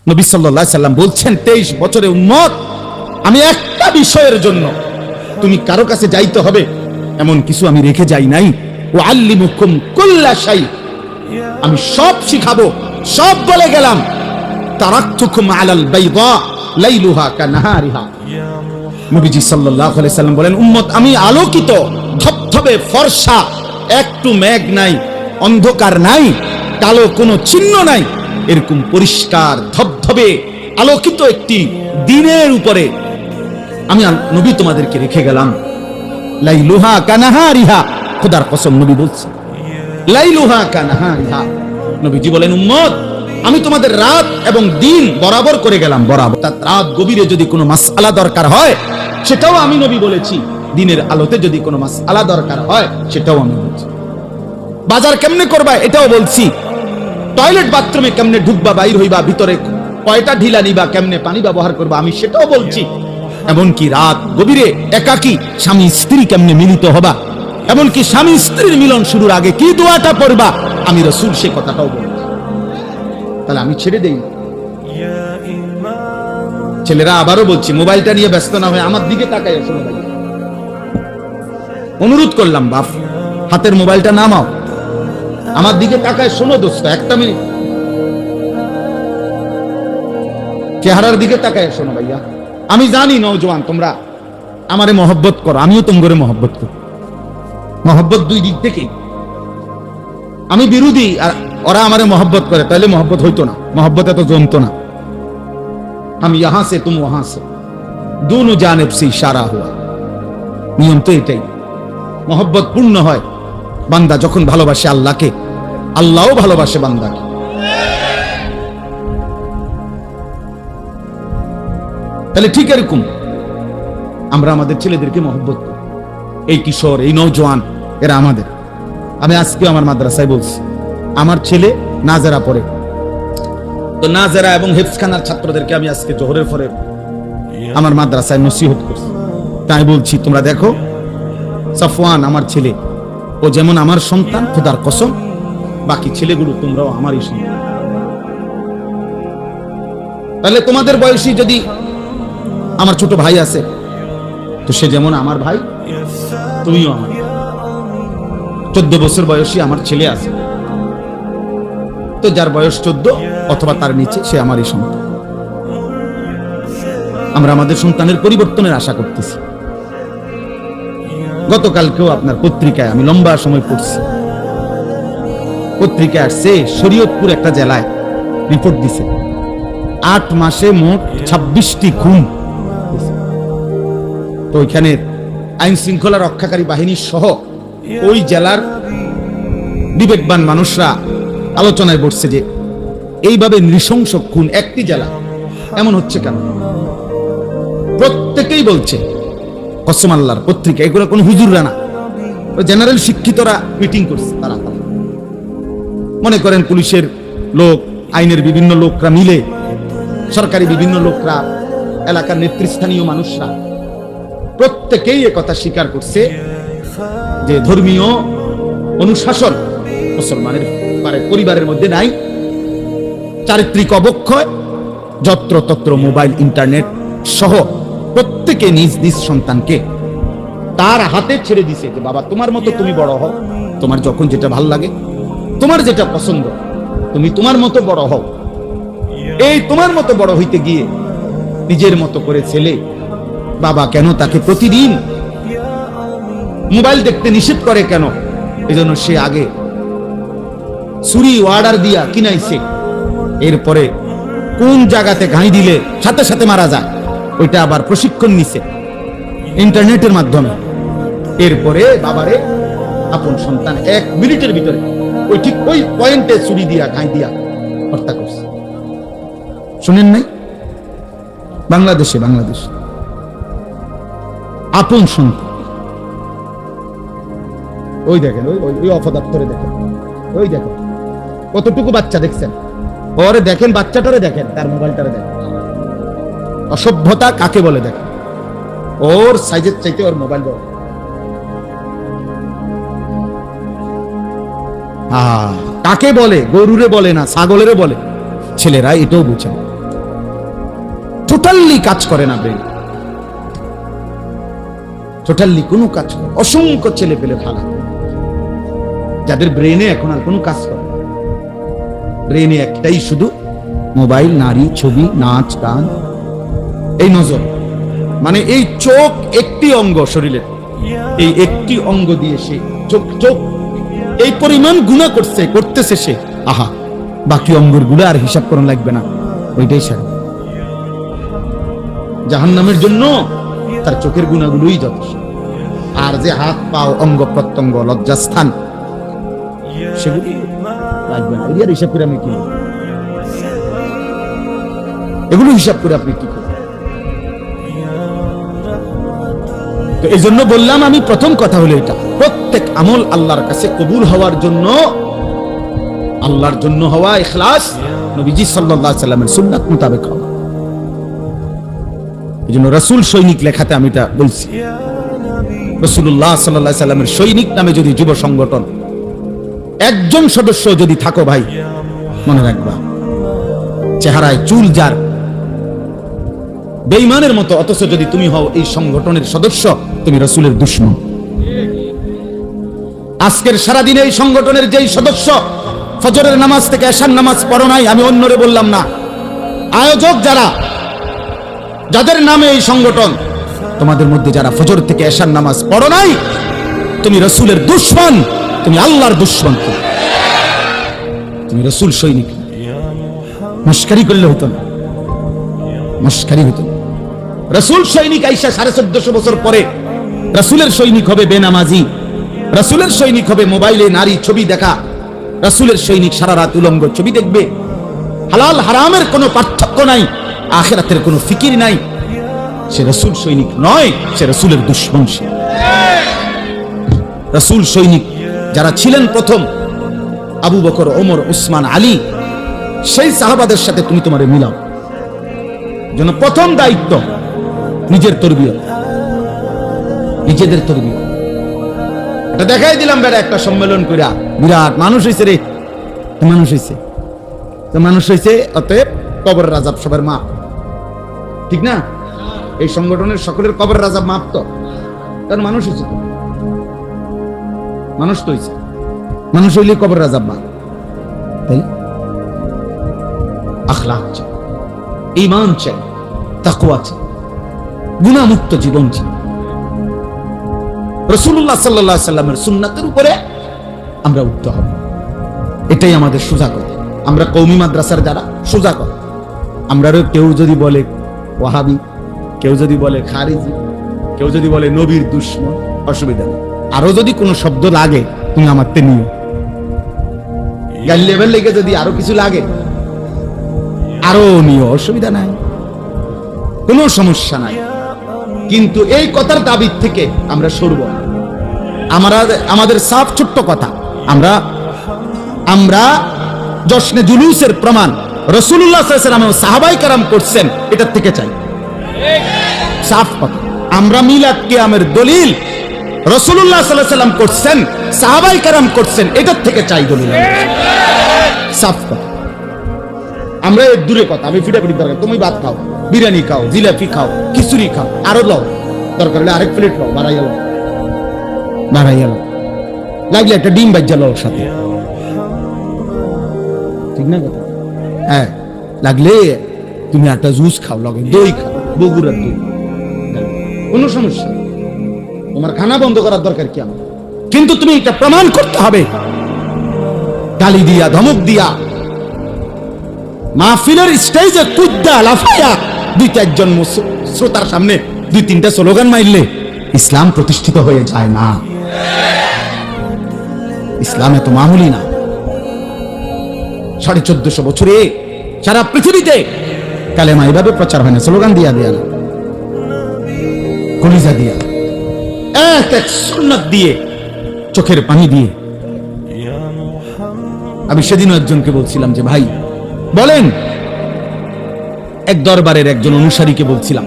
নবী সাল্লাল্লাহু আলাইহি সাল্লাম বলছেন 23 বছরে উম্মত আমি একটা বিষয়ের জন্য তুমি কারো কাছে যাইতে হবে এমন কিছু আমি রেখে যাই নাই। ওয়াল্লিমুকুম কুল্লা শাই, আমি সব শিখাবো, সব বলে গেলাম। তারাকতুকুম আলাল বাইদা লাইলুহা কানাহারিহা। নবীজি সাল্লাল্লাহু আলাইহি সাল্লাম বলেন উম্মত আমি আলোকিত, ধবধবে ফর্সা, একটু মেঘ নাই, অন্ধকার নাই, কালো কোনো চিহ্ন নাই, এরকম পরিষ্কার ধবধবে আলোকিত একটি দিনের উপরে আমি নবী তোমাদেরকে রেখে গেলাম। লাইলুহা কানাহারিহা, খোদার কসম নবী বলছেন লাইলুহা কানাহারিহা। নবীজি বলেন উম্মত আমি তোমাদের রাত এবং দিন বরাবর করে গেলাম, বরাবর। রাত গভীরে যদি কোনো মাসআলা দরকার হয় সেটাও আমি নবী বলেছি, দিনের আলোতে যদি কোনো মাসআলা দরকার হয় সেটাও আমি বলছি। বাজার কেমনে করবা এটাও বলছি, টয়লেট বাথরুমে কেমনে ঢুকবা বাইর হইবা, ভিতরে কয়টা ঢিলা নিবা, কেমনে পানি ব্যবহার করবা আমি সেটাও বলছি। এমনকি রাত গভীরে একাকী স্বামী স্ত্রী কেমনে মিলিত হবা, এমনকি স্বামী স্ত্রীর মিলন শুরুর আগে কি দোয়াটা পড়বা আমি রাসূল সে কথাটাও বলছি। তাহলে আমি ছেড়ে দেই। ছেলেরা আবারও বলছি মোবাইলটা নিয়ে ব্যস্ত না হয়ে আমার দিকে তাকায় শোনো ভাই, অনুরোধ করলাম বাপ হাতের মোবাইলটা নামাও, আমার দিকে তাকায় শোনো দোস্ত, একটা মিনিট চেহারার দিকে তাকায় শোনো ভাইয়া। আমি জানি নওজোয়ান তোমরা আমারে মহব্বত করো, আমিও তোমারে মহব্বত করি, মহব্বত দুই দিক থেকে। আমি বিরোধী আর ওরা আমারে মহব্বত করে, তাহলে মহব্বত হইতো না, মহব্বত এত জমতো না। আমি ইহাं से तुम वहां से दोनों जानिब से इशारा हुआ, নিয়ম তো এটাই। মহব্বত পূর্ণ হয় বান্দা যখন ভালোবাসে আল্লাহকে, আল্লাহও ভালোবাসে বান্দাকে। তাহলে ঠিক এরকম আমরা আমাদের ছেলেদেরকে মহব্বত করি। এই কিশোর এই নওজোয়ান এরা আমাদের। আমি আজকে আমার মাদ্রাসায় বলছি আমার ছেলে নাজেরা পড়ে, তো নাজেরা এবং হেফজখানার ছাত্রদেরকে আমি আজকে জোহরের পরে আমার মাদ্রাসায় নসিহত করছি। তাই বলছি তোমরা দেখো সাফওয়ান আমার ছেলে, ও যেমন আমার সন্তান খোদার কসম, বাকি ছেলেগুলো তোমরাও আমারই সন্তান। তাহলে তোমাদের বয়সী যদি আমার ছোট ভাই আছে তো সে যেমন আমার ভাই, তুমিও আমার। 14 বছর বয়সী আমার ছেলে আছে, তো যার বয়স 14 অথবা তার নিচে সে আমারই সন্তান। আমরা আমাদের সন্তানের পরিবর্তনের আশা করতেছি। গতকালকেও আপনার পত্রিকায় আমি লম্বা সময় পড়ছি, পত্রিকায় আসছে শরীয়তপুর একটা জেলায় রিপোর্ট দিছে 8 মাসে মোট 26টি খুন। তো ওইখানে আইন শৃঙ্খলা রক্ষাকারী বাহিনী সহ ওই জেলার বিবেকবান মানুষরা আলোচনায় বসছে যে এইভাবে নৃশংস খুন একটি জেলা এমন হচ্ছে কেন। প্রত্যেকেই বলছে কসম আল্লাহর, পত্রিকা এগুলো কোন হুজুররা না, জেনারেল শিক্ষিতরা মিটিং করছে। তারা মনে করেন পুলিশের লোক, আইনের বিভিন্ন লোকরা মিলে, সরকারি বিভিন্ন লোকরা, এলাকার নেতৃস্থানীয় মানুষরা প্রত্যেকেই একথা স্বীকার করছে যে ধর্মীয় অনুশাসন মুসলমানের পরিবারের মধ্যে নাই। চারিত্রিক অবক্ষয়, যত্রতত্র মোবাইল ইন্টারনেট সহ প্রত্যেকে নিজ নিজ সন্তানকে তার হাতে ছেড়ে দিছে যে বাবা তোমার মতো তুমি বড় হও, তোমার যখন যেটা ভাল লাগে, তোমার যেটা পছন্দ তুমি তোমার মতো বড় হও। এই তোমার মতো বড় হইতে গিয়ে নিজের মতো করে ছেলে বাবা কেন তাকে প্রতিদিন মোবাইল দেখতে নিষেধ করে কেন? এজন্য সে আগে ছুরি অর্ডার দিয়া কিনাইছে, এরপরে কোন জায়গাতে ঘাই দিলে সাথে সাথে মারা যায় ওইটা আবার প্রশিক্ষণ নিছে ইন্টারনেটের মাধ্যমে। এরপরে বাবারে আপন সন্তান 1 মিনিটের ভিতরে ওই ঠিক ওই পয়েন্টে ছুরি দিয়া ঘাই দিয়া হত্যা করছে। শুনেন নাই? বাংলাদেশে আপন সন্তান, ওই দেখেন ওই অপদার্থরে দেখেন, ওই দেখেন কতটুকু বাচ্চা দেখছেন, ওরে দেখেন, বাচ্চাটারে দেখেন, তার মোবাইলটারে দেখেন। অসভ্যতা কাকে বলে দেখেন, ওর সাইজের চাইতে ওর মোবাইল বড়। কাকে বলে? গরুরে বলে না, ছাগলেরে বলে। ছেলেরা এটাও বুঝে। টোটালি কাজ করে না ব্রেন, টোটালি কোনো কাজ করে। অসংখ্য ছেলে পেলে ভালো যাদের ব্রেনে এখন আর কোনো কাজ করে, ব্রেনে একটাই শুধু মোবাইল, নারী, ছবি, নাচ, গান। এই নজর মানে এই চোখ একটি অঙ্গ শরীরের, এই একটি অঙ্গ দিয়ে সে চোখ এই পরিমাণ গুনাহ করতেছে সে, আহা বাকি অঙ্গের গুলো আর হিসাব করা লাগবে না, ওইটাই সারা। জাহান্নামের জন্য তার চোখের গুনাহগুলোই যথেষ্ট। আর যে হাত, পাও, অঙ্গ প্রত্যঙ্গ, লজ্জাস্থান, সেগুলি লাগবে না। এর হিসাব করে আমি কি, এগুলো হিসাব করে আপনি কি করবেন? তো এই জন্য বললাম, আমি প্রথম কথা হলো এটা, প্রত্যেক আমল আল্লাহর কাছে কবুল হওয়ার জন্য, আল্লাহর জন্য হওয়া, ইখলাস, নবীজি সাল্লাল্লাহু আলাইহি সাল্লামের সুন্নাত মোতাবেক হওয়া। এই জন্য রাসূল সৈনিক লেখাতে আমি এটা বলছি, রাসূলুল্লাহ সাল্লাল্লাহু আলাইহি সাল্লামের সৈনিক নামে যদি যুব সংগঠন একজন সদস্য যদি থাকো ভাই, মনে রাখবা চেহারায় চুল যার বেঈমানের মতো, অথচ যদি তুমি হও এই সংগঠনের সদস্য, তুমি রাসূলের দুশমন। আজকের সারাদিনে এই সংগঠনের যেই সদস্য ফজরের নামাজ থেকে এশার নামাজ পড়ো নাই, আমি অন্যরে বললাম না, আয়োজক যারা, যাদের নামে এই সংগঠন, তোমাদের মধ্যে যারা ফজর থেকে এশার নামাজ পড়ো নাই, তুমি রাসূলের দুশমন, তুমি আল্লাহর দুশমন, তুমি রাসূল সৈনিক। মস্কারি করলে হতো না, মস্কারি হতো না। রাসূল সৈনিক আইসা 1450 বছর পরে রাসূলের সৈনিক হবে বেনামাজি, রাসূলের সৈনিক হবে মোবাইলে নারী ছবি দেখা, রাসূলের সৈনিক সারা রাত উলঙ্গ ছবি দেখবে, হালাল হারামের কোনো পার্থক্য নাই, আখিরাতের কোনো ফিকির নাই, সে রাসূল সৈনিক নয়, সে রাসূলের দুশমন। সে রাসূল সৈনিক যারা ছিলেন প্রথম, আবু বকর, ওমর, উসমান, আলী, সেই সাহাবাদের সাথে তুমি তোমারে মিলাও। জন্য প্রথম দায়িত্ব নিজের তরবিয়ত, নিজেদের তরবিয়ত। এটা দেখাই দিলাম বেটা, একটা সম্মেলন কইরা বিরাট মানুষ হইছে রে, মানুষ হইছে তো মানুষ হইছে, অতএব কবর রাজাব সবার মাপ, ঠিক না? এই সংগঠনের সকলের কবর রাজাব মাপ, তো কারণ মানুষ হইছে, তো মানুষ তো হইছে, মানুষ হইলে কবর রাজাব মাপ। তাই আখলাক চাই, ঈমান চাই, তাকওয়া চাই, গুনাহমুক্ত জীবন চাই। রাসূলুল্লাহ সাল্লাল্লাহু আলাইহি সাল্লামের সুন্নাতের উপরে আমরা উঠতে হবে, এটাই আমাদের সোজা কথা। আমরা কওমি মাদ্রাসার যারা সোজা কথা, আমরাও কেউ যদি বলে ওয়াহাবি, কেউ যদি বলে খারিজি, কেউ যদি বলে নবীর দুশমন, অসুবিধা নেই। আরো যদি কোনো শব্দ লাগে তুমি আমারতে নিও, গাল লেভেল লেগে যদি আরো কিছু লাগে আরো নিও, অসুবিধা নাই, কোনো সমস্যা নাই। কিন্তু এই কথার দাবি থেকে আমরা সরব। আমাদের সাফ ছোট্ট কথা, আমরা জশ্নে জুলুসের প্রমাণ রাসূলুল্লাহ সাল্লাল্লাহু আলাইহি ওয়াসাল্লাম সাহাবায়ে কেরাম করছেন, এটার থেকে চাই। সাফ কথা, আমরা মিলাদ কিয়ামের দলিল রাসূলুল্লাহ সাল্লাল্লাহু আলাইহি ওয়াসাল্লাম করছেন, সাহাবায়ে কেরাম করছেন, এটার থেকে চাই দলিল। সাফ কথা, আমরা এর দূরে কথা। আমি ফিটাফিটি দরকার, তুমি ভাত খাও, বিরিয়ানি খাও, জিলাপি খাও, খিচুড়ি খাও, আরো লও, দরকার হলে আরেক প্লেট লও, বাড়াইয়া লও, লাগলে একটা ডিম বাজ্জা লও সাথে, ঠিক না কথা? হ্যাঁ, লাগলে তুমি একটা জুস খাও, লগে দই খাও, বগুড়ার দই, কোনো সমস্যা নেই। তোমার খানা বন্ধ করার দরকার কি আমার? কিন্তু তুমি এটা প্রমাণ করতে হবে, গালি দিয়া, ধমক দিয়া, মাহফিলের স্টেজে কুদ্দা লাফায়া দুই চারজন শ্রোতার সামনে দুই তিনটা স্লোগান মারলে ইসলাম প্রতিষ্ঠিত হয়ে যায় না। ইসলাম এত মামুলি না। 1450 বছরে সারা পৃথিবীতে কালেমা এইভাবে প্রচার হয় না, স্লোগান দিয়া দেয়া না, কলিজা দিয়া, এক সুন্নাত দিয়ে, চোখের পানি দিয়ে। আমি সেদিনও একজনকে বলছিলাম যে ভাই বলেন, এক দরবারের একজন অনুসারীকে বলছিলাম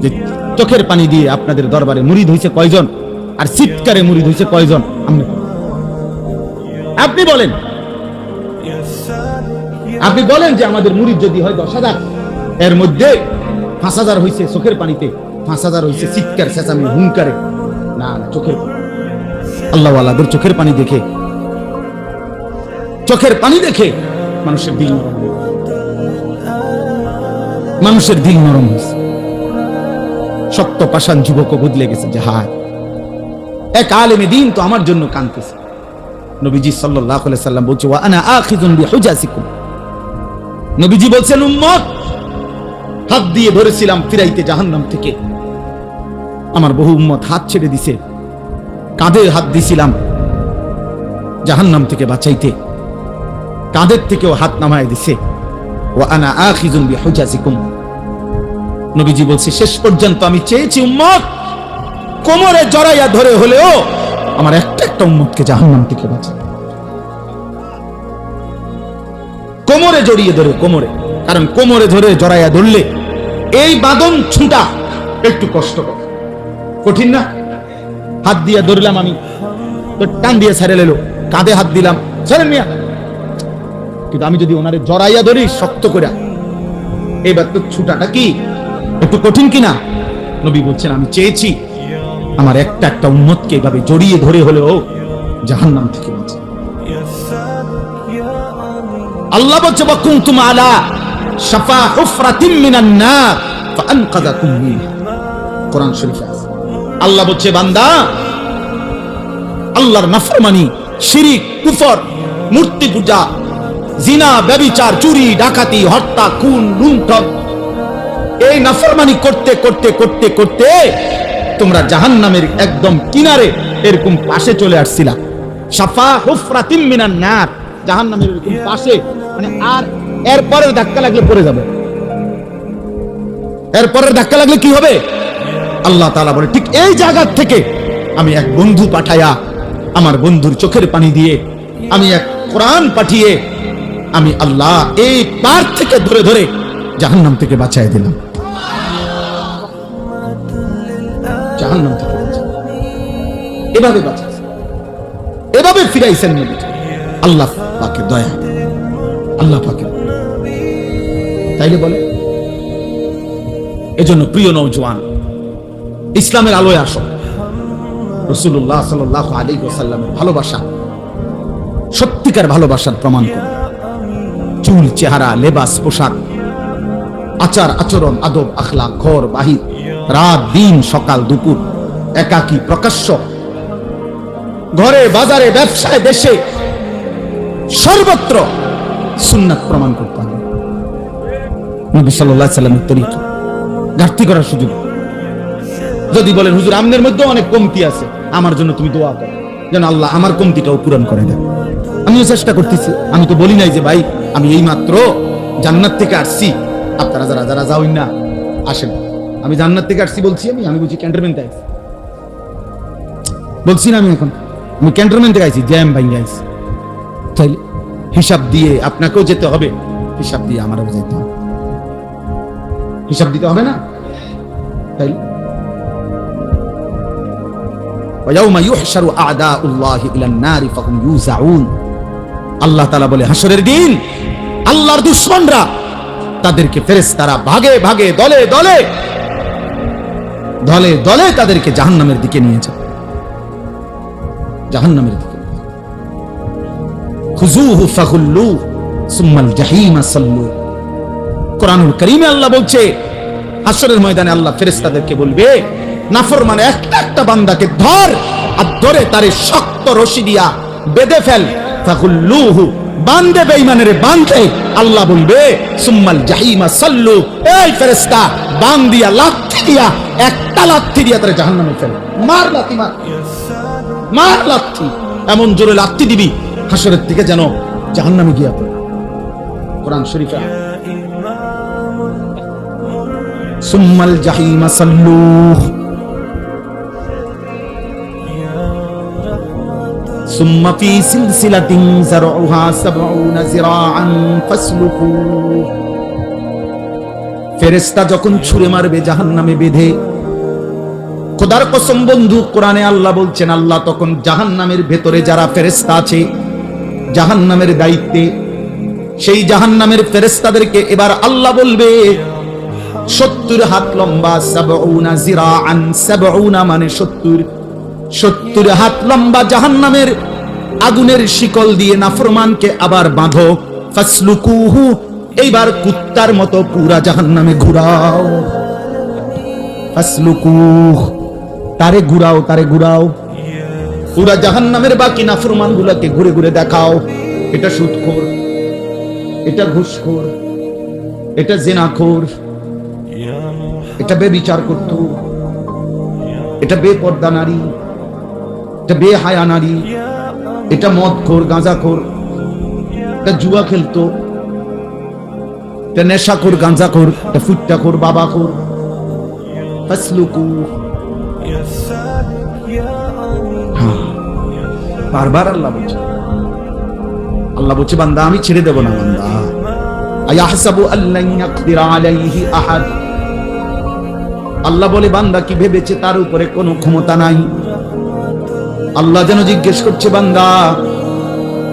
যে চোখের পানি দিয়ে আপনাদের দরবারে মুরিদ হইছে কয়জন, আর চিৎকারে মুরিদ হইছে কয়জন? আপনি বলেন, আপনি বলেন যে আমাদের মুরিদ যদি হয় 10,000, এর মধ্যে 5,000 হইছে চোখের পানিতে, 5,000 হইছে চিৎকার চেঁচামি হুঙ্কারে। না না, চোখের আল্লাহওয়ালাদের চোখের পানি দেখে, চোখের পানি দেখে মানুষের দিল নরম, মানুষের দিল নরম হয়েছে। শক্ত পাষাণ যুবক বদলে গেছে যে হায়, এক আলেমে দিন তো আমার জন্য কাঁদতেছে। নবীজি সাল্লাল্লাহু আলাইহি সাল্লাম বলছে ওয়া আনা আখিযুন বিহুজাসিকুম, নবীজি বলছেন উম্মত, হাত দিয়ে ধরেছিলাম ফিরাইতে জাহান্নাম থেকে, আমার বহু উম্মত হাত ছেড়ে দিছে, কাঁধে হাত দিছিলাম জাহান্নাম থেকে বাঁচাইতে, কাঁধের থেকেও হাত নামায় দিছে। ওয়া আনা আখিযুন বিহুজাসিকুম, নবীজি বলছে শেষ পর্যন্ত আমি চেয়েছি উম্মত কোমরে জড়াইয়া ধরে হলেও আমার একটা একটা উম্মতকে জাহান্নাম থেকে বাঁচাতে, কোমরে জড়িয়ে ধরে, কোমরে, কারণ কোমরে ধরে জড়াইয়া ধরলে এই বাঁধন ছুটা একটু কষ্টকর, কঠিন না? হাত দিয়ে ধরলাম আমি, তো টান দিয়ে ছেড়ে লেলো, কাঁধে হাত দিলাম, ছেড়েন মিয়া, কিন্তু আমি যদি ওনারে জড়াইয়া ধরি শক্ত করে, এইবার তো ছুটাটা কি একটু কঠিন কিনা? নবী বলছেন আমি চেয়েছি আমার একটা একটা উম্মতকে এভাবে জড়িয়ে ধরে হলেও জাহান্নাম থেকে বাঁচা। আল্লাহ বলছে ওয়া কুনতুম আলা শাফা হুফরাতিম মিনান নার ফাআনকাযাকুম মিনহা, কোরআন শরীফে আছে। আল্লাহ বলছে বান্দা, আল্লাহর নাফরমানি, শিরিক, কুফর, মূর্তি পূজা, জিনা, ব্যভিচার, চুরি, ডাকাতি, হত্যা, খুন, লুণ্ঠন, এই নাফরমানি করতে করতে করতে করতে তোমরা জাহান্নামের একদম কিনারে এরকম পাশে চলে আসছিলা। শাফা হুফরাতিম মিনান নার, জাহান্নামের এরকম পাশে, মানে আর এরপরের ধাক্কা লাগলে পড়ে যাবে, এরপরের ধাক্কা লাগলে কি হবে? আল্লাহ তাআলা বলে ঠিক এই জায়গা থেকে আমি এক বন্ধু পাঠায়া, আমার বন্ধুর চোখের পানি দিয়ে, আমি এক কোরআন পাঠিয়ে, আমি আল্লাহ এই পার থেকে ধরে ধরে জাহান্নাম থেকে বাঁচায় দিলাম, জাহান্নাম থেকে এভাবে বাঁচাইছে, এভাবে ফিরাইছেন নবী। আল্লাহ পাকের দয়া, আল্লাহ পাকের, তাইলে বলে এজন্য প্রিয় নওজোয়ান, ইসলামের আলোয় আসো, রাসূলুল্লাহ সাল্লাল্লাহু আলাইহি ওয়াসাল্লামের ভালোবাসা, সত্যিকার ভালোবাসার প্রমাণ করো। চুল, চেহারা, লেবাস, পোশাক, আচার আচরণ, আদব, আখলাক, ঘর বাহির, রাত দিন, সকাল দুপুর, একাকী প্রকাশ্য, ঘরে বাজারে, ব্যবসায়, দেশে, সর্বত্র সুন্নাত প্রমাণ করতে হবে। নবী সাল্লাল্লাহু আলাইহি ওয়াসাল্লামের তরিকা ঘাটতি করার সুযোগ। যদি বলেন হুজুর আমনের মধ্যে অনেক কমতি আছে, আমার জন্য তুমি দোয়া করো যেন আল্লাহ আমার কমতিটাও পূরণ করে দেন। আমিও চেষ্টা করতেছি, আমি তো বলি নাই যে ভাই আমি এই মাত্র জান্নাত থেকে আসছি, আপনারা যারা যারা যাওই না আসেন, আমি জান্নাত থেকে আসছি বলছি, আমি বলছি ক্যান্টনমেন্টে আসছি, বলছি না আমি এখন, আমি ক্যান্টনমেন্টে আইছি, জ্যাম ভাঙ্গে আইছি। তাইলে হিসাব দিয়ে আপনাকেও যেতে হবে, হিসাব দিয়ে আমারও যেতে হবে, হিসাব দিতে হবে না? তাইলে ওয়ায়াউমা ইউহশারু আ'দাউল্লাহি ইলান নারি ফাহুম ইউজাউন, আল্লাহ তাআলা বলে হাসরের দিন আল্লাহর দুশমনরা, তাদেরকে ফেরেশতারা ভাগে ভাগে, দলে দলে, দলে দলে তাদেরকে জাহান্নামের দিকে নিয়ে যায়, জাহান্নামের দিকে। খুযুহু ফাগুল্লু সুম্মাল জাহিমা সাল্লু, কোরআনুল কারীমে আল্লাহ বলছে হাসরের ময়দানে আল্লাহ ফেরেশতাদেরকে বলবে নাফরমান একটা একটা বান্দাকে ধর, আর ধরে তারে শক্ত রশি দিয়া বেঁধে ফেল, ফাগুল্লুহু, বান্দে বেঈমানের বান্দে, আল্লাহ বলবে সুম্মাল জাহিমা সাল্লু, এই ফেরেশতা বান দিয়া লাথি দিয়া, একটা লাথি দিয়া তারে জাহান্নামে ফেল, মার লাথি, মার মার লাথি, এমন জোরে লাথি দিবি হাসরের থেকে যেন জাহান্নামে গিয়া পড়ে। কোরআন শরীফে সুম্মাল জাহিমা সাল্লু, সুম্মা ফি সিলসিলাতিন যারউহা ৭০ যিরাআন ফাসলুকু, ফেরেশতা যখন ছুঁড়ে মারবে জাহান্নামে বেঁধে, খোদার কসম বন্ধু, কোরআনে আল্লাহ বলছেন আল্লাহ তখন জাহান্নামের ভেতরে যারা ফেরেশতা আছে, জাহান্নামের দায়িত্বে, সেই জাহান্নামের ফেরেশতাদেরকে এবার আল্লাহ বলবে 70 হাত লম্বা, 70 জিরাআন, 70 মানে 70 হাত লম্বা জাহান্নামের আগুনের শিকল দিয়ে নাফরমানকে আবার বাঁধো। ফাসলুকুহু, এইবার কুত্তার মতো পুরা জাহান্নামে ঘুরাও। ফাসলুকুহ, তারে ঘুরাও পুরা জাহান্নামের বাকি নাফরমান গুলাকে ঘুরে ঘুরে দেখাও। এটা সুদখোর, এটা ঘুষখোর, এটা জিনাখোর, এটা বেবিচার করত, এটা বেপর্দা নারী, এটা বেহায়া নারী, এটা মদখোর, গাঁজাখোর, এটা জুয়া খেলতো, এটা নেশাখোর, গাঁজাখোর, এটা ফুট্টাখোর, বাবাখোর। ফাসলুকু, বারবার আল্লাহ বলছে বান্দা আমি ছেড়ে দেব না। বান্দা আয়াহসাবু আল্লান ইয়াকদিরা আলাইহি আহাদ, আল্লাহ বলে বান্দা কি ভেবেছে তার উপরে কোনো ক্ষমতা নাই? আল্লাহ যেন জিজ্ঞেস করছে বান্দা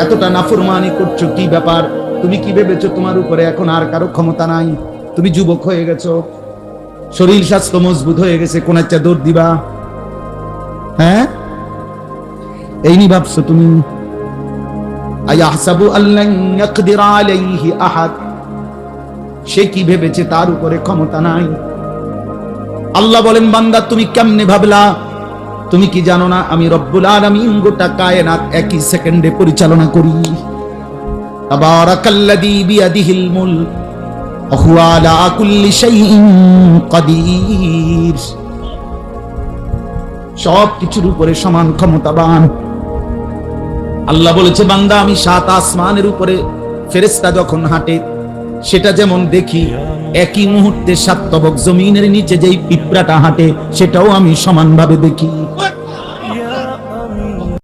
এতটা নাফরমানি করছো, কি ব্যাপার? তুমি কি ভেবেছো তোমার উপরে এখন আর কারো ক্ষমতা নাই? তুমি যুবক হয়ে গেছো, শরীর স্বাস্থ্য মজবুত হয়ে গেছে, কোন একটা দৌড় দিবা? হ্যাঁ, এই নি ভাবছো তুমি? আয়াহসাবু আল্লান ইয়াকদিরা আলাইহি আহাদ, সে কি ভেবেছে তার উপরে ক্ষমতা নাই? আল্লাহ বলেন বান্দা তুমি কেমনে ভাবলা? তুমি কি জানো না আমি রব্বুল আলামিন গোটা কায়নাত একই সেকেন্ডে পরিচালনা করি? তাবারাকাল্লাযী বিয়াদিহিল মুলক ওয়া হুয়া আলা কুল্লি শাইইন কাদির, সব কিছুর উপরে সমান ক্ষমতাবান। আল্লাহ বলেছে বান্দা আমি 7 আসমানের উপরে ফেরেশতা যখন হাঁটে সেটা যেমন দেখি, একই মুহূর্তে 7 তবক জমিনের নিচে যেই পিঁপড়াটা হাঁটে সেটাও আমি সমানভাবে দেখি।